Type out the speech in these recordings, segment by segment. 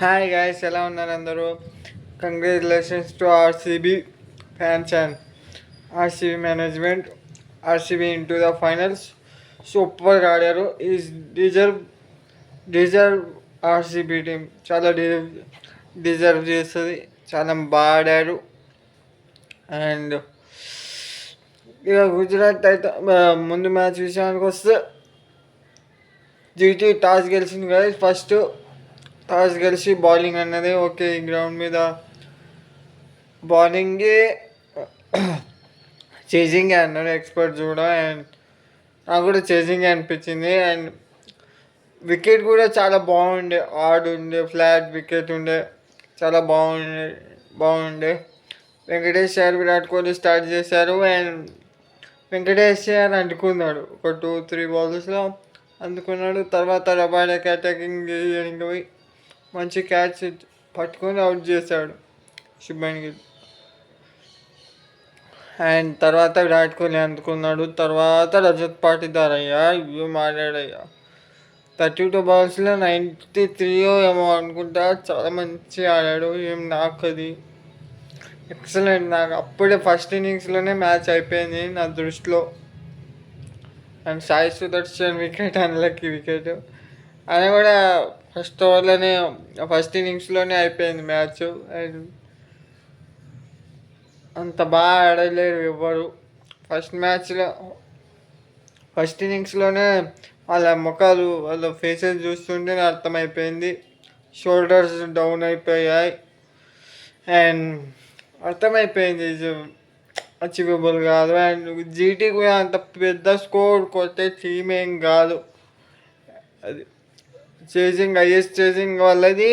Hi guys, ఎలా ఉన్నారు అందరూ? Congratulations to RCB fans and RCB management. RCB into the finals. సూపర్గా ఆడారు. ఈజ్ డిజర్వ్ ఆర్సీబీ టీం చాలా డిజర్వ్ చేస్తుంది. చాలా బాగా ఆడారు. అండ్ ఇక గుజరాత్ అయితే ముందు మ్యాచ్ విషయానికి వస్తే జీటీ టాస్ గెలిచింది కదా. ఫస్ట్ టాస్ గెలిచి బౌలింగ్ అన్నది ఓకే. ఈ గ్రౌండ్ మీద బౌలింగే చేజింగ్ అన్నాడు ఎక్స్పర్ట్స్ కూడా. అండ్ నాకు కూడా చేజింగ్ అనిపించింది. అండ్ వికెట్ కూడా చాలా బాగుండే, ఉండే, ఫ్లాట్ వికెట్ ఉండే, చాలా బాగుండే. వెంకటేష్ అయ్యర్, విరాట్ కోహ్లీ స్టార్ట్ చేశారు. అండ్ వెంకటేష్ అయ్యర్ అందుకున్నాడు. ఒక 2-3 balls అందుకున్నాడు. తర్వాత రబాడాకి అటాకింగ్ చేయడానికి పోయి మంచి క్యాచ్ పట్టుకొని అవుట్ చేశాడు శుభ్మన్ గిల్. అండ్ తర్వాత విరాట్ కోహ్లీ అందుకున్నాడు. తర్వాత రజత్ పాటిదార్ ఇవి మాట్లాడయ్యా 32 balls 93 ఏమో అనుకుంటా. చాలా మంచిగా ఆడాడు. నాకు అది ఎక్సలెంట్. నాకు అప్పుడే ఫస్ట్ ఇన్నింగ్స్లోనే మ్యాచ్ అయిపోయింది నా దృష్టిలో. And Sai Sudarshan wicket unlucky wicket. ఆయన కూడా ఫస్ట్ ఇన్నింగ్స్లోనే అయిపోయింది మ్యాచ్. అండ్ అంత బాగా ఆడలేరు ఎవ్వరు. ఫస్ట్ ఇన్నింగ్స్లోనే వాళ్ళ ముఖాలు, వాళ్ళ ఫేసెస్ చూస్తుంటేనే అర్థమైపోయింది. షోల్డర్స్ డౌన్ అయిపోయాయి. అండ్ అర్థమైపోయింది అచీవబుల్ కాదు. అండ్ జీటీ కూడా అంత పెద్ద స్కోర్ కొట్టే టీమ్ ఏం కాదు. అది హైయెస్ట్ చేసింగ్ వాళ్ళది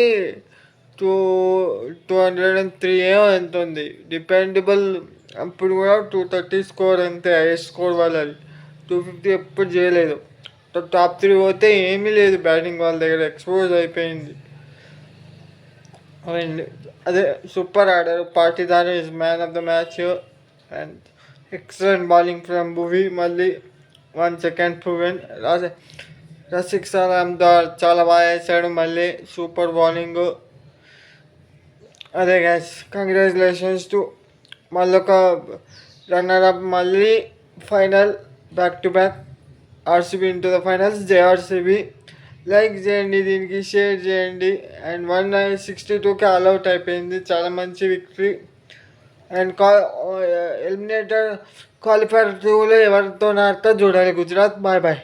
203 ఎంత ఉంది. డిపెండబుల్ అప్పుడు కూడా 230 స్కోర్ అంతే హైయెస్ట్ స్కోర్ వాళ్ళది. 250 ఎప్పుడు చేయలేదు. టాప్ 3 పోతే ఏమీ లేదు. బ్యాటింగ్ వాళ్ళ దగ్గర ఎక్స్పోజ్ అయిపోయింది. అండ్ అదే సూపర్ ఆడారు. Patidar is man of the match. And excellent bowling from Bhuvi. మళ్ళీ 1 second ప్రూవెన్. రసిక్ సలాందార్ చాలా బాగా వేసాడు. మళ్ళీ సూపర్ బౌలింగ్. అదే గ్యాస్, కంగ్రాచులేషన్స్ టు మళ్ళొక రన్నర్ అప్. మళ్ళీ final back to back RCB into the finals. జేఆర్సీబీ. లైక్ చేయండి, దీనికి షేర్ చేయండి. అండ్ 162కి ఆల్అవుట్ అయిపోయింది. చాలా మంచి విక్టరీ. అండ్ ఎలిమినేటర్ క్వాలిఫైర్ 2లో ఎవరితో ఆడితే చూడాలి గుజరాత్. Bye bye.